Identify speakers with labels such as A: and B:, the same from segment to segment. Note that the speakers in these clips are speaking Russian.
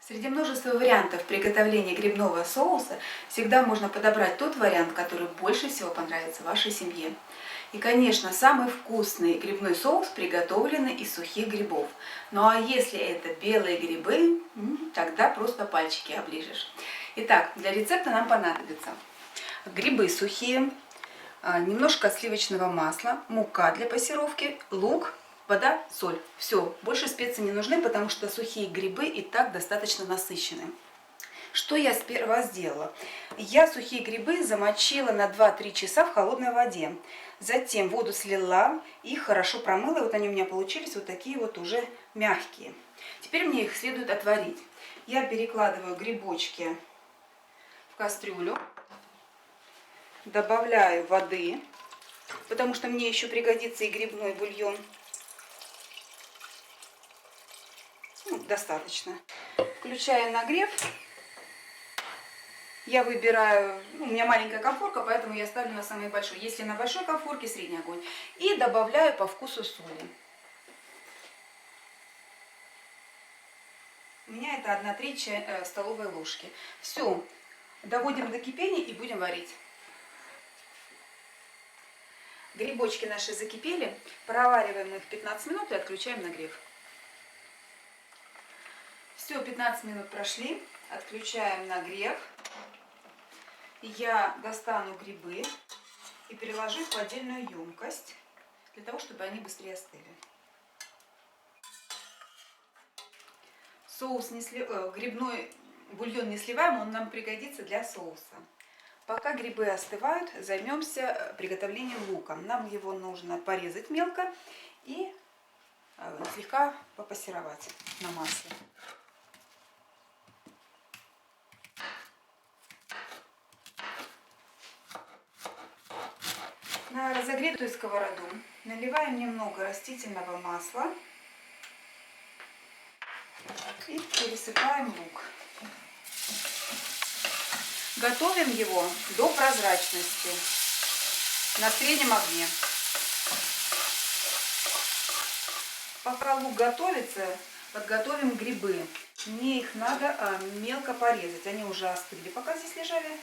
A: Среди множества вариантов приготовления грибного соуса всегда можно подобрать тот вариант, который больше всего понравится вашей семье. И, конечно, самый вкусный грибной соус приготовлен из сухих грибов. Ну а если это белые грибы, тогда просто пальчики оближешь. Итак, для рецепта нам понадобится грибы сухие, немножко сливочного масла, мука для пассеровки, лук, вода, соль. Все, больше специй не нужны, потому что сухие грибы и так достаточно насыщенные. Что я сперва сделала? Я сухие грибы замочила на 2-3 часа в холодной воде. Затем воду слила и хорошо промыла. Вот они у меня получились вот такие вот уже мягкие. Теперь мне их следует отварить. Я перекладываю грибочки в кастрюлю. Добавляю воды, потому что мне еще пригодится и грибной бульон. Достаточно. Включаю нагрев. Я выбираю, у меня маленькая конфорка, поэтому я ставлю на самый большой. Если на большой конфорке, средний огонь. И добавляю по вкусу соли. У меня это 1/3 столовой ложки. Все, доводим до кипения и будем варить. Грибочки наши закипели, провариваем их 15 минут и отключаем нагрев. Все, 15 минут прошли, отключаем нагрев. Я достану грибы и переложу их в отдельную емкость, для того, чтобы они быстрее остыли. Грибной бульон не сливаем, он нам пригодится для соуса. Пока грибы остывают, займемся приготовлением лука. Нам его нужно порезать мелко и слегка попассеровать на масле. На разогретую сковороду наливаем немного растительного масла и пересыпаем лук. Готовим его до прозрачности на среднем огне. Пока лук готовится, подготовим грибы. Мне их надо мелко порезать. Они уже остыли, пока здесь лежали.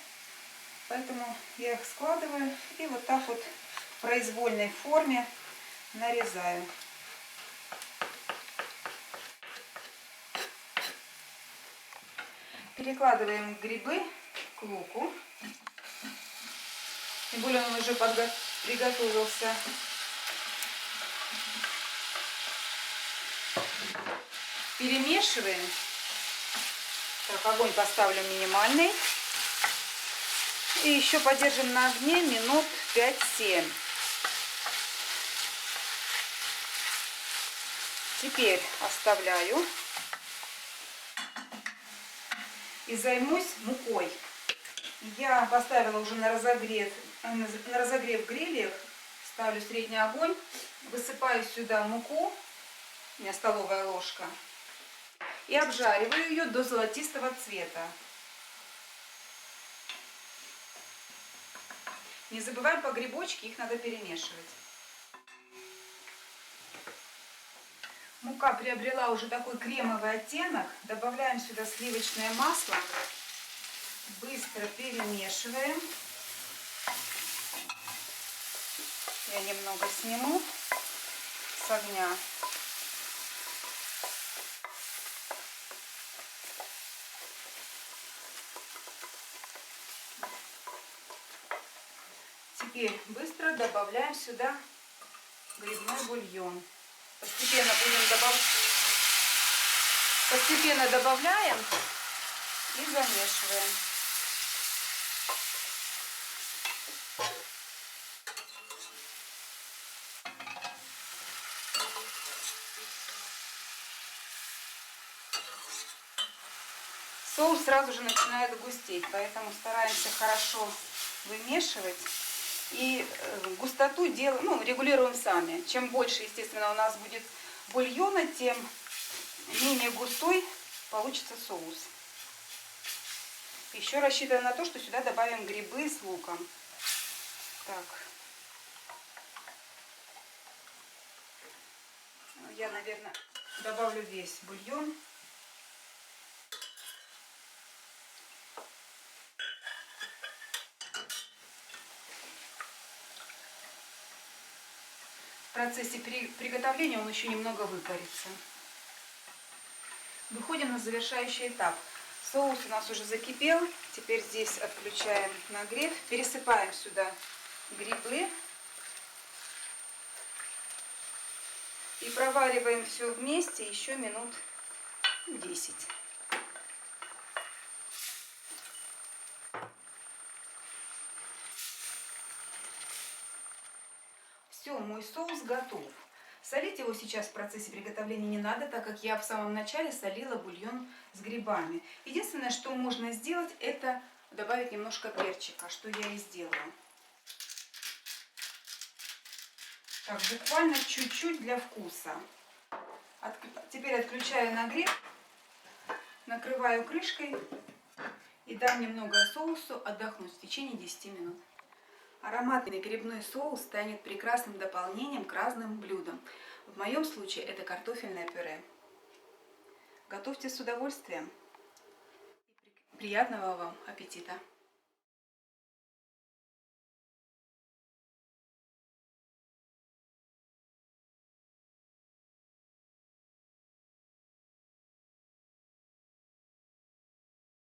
A: Поэтому я их складываю и вот так вот в произвольной форме нарезаю. Перекладываем грибы к луку. Тем более он уже приготовился. Перемешиваем. Так, огонь поставлю минимальный. И еще подержим на огне минут 5-7. Теперь оставляю. И займусь мукой. Я поставила уже на разогрев грилек. Ставлю средний огонь. Высыпаю сюда муку. У меня столовая ложка. И обжариваю ее до золотистого цвета. Не забываем по грибочке, их надо перемешивать. Мука приобрела уже такой кремовый оттенок. Добавляем сюда сливочное масло. Быстро перемешиваем. Я немного сниму с огня. Теперь быстро добавляем сюда грибной бульон. Постепенно добавляем и замешиваем. Соус сразу же начинает густеть, поэтому стараемся хорошо вымешивать. И густоту регулируем сами. Чем больше, естественно, у нас будет бульона, тем менее густой получится соус. Еще рассчитываем на то, что сюда добавим грибы с луком. Так. Я, наверное, добавлю весь бульон. в процессе приготовления он еще немного выпарится. Выходим на завершающий этап. Соус у нас уже закипел. Теперь здесь отключаем нагрев. Пересыпаем сюда грибы. И провариваем все вместе еще минут 10. Все, мой соус готов. Солить его сейчас в процессе приготовления не надо, так как я в самом начале солила бульон с грибами. Единственное, что можно сделать, это добавить немножко перчика, что я и сделаю. Так, буквально чуть-чуть для вкуса. Теперь отключаю нагрев, накрываю крышкой и дам немного соусу отдохнуть в течение 10 минут. Ароматный грибной соус станет прекрасным дополнением к разным блюдам. В моем случае это картофельное пюре. Готовьте с удовольствием. Приятного вам аппетита!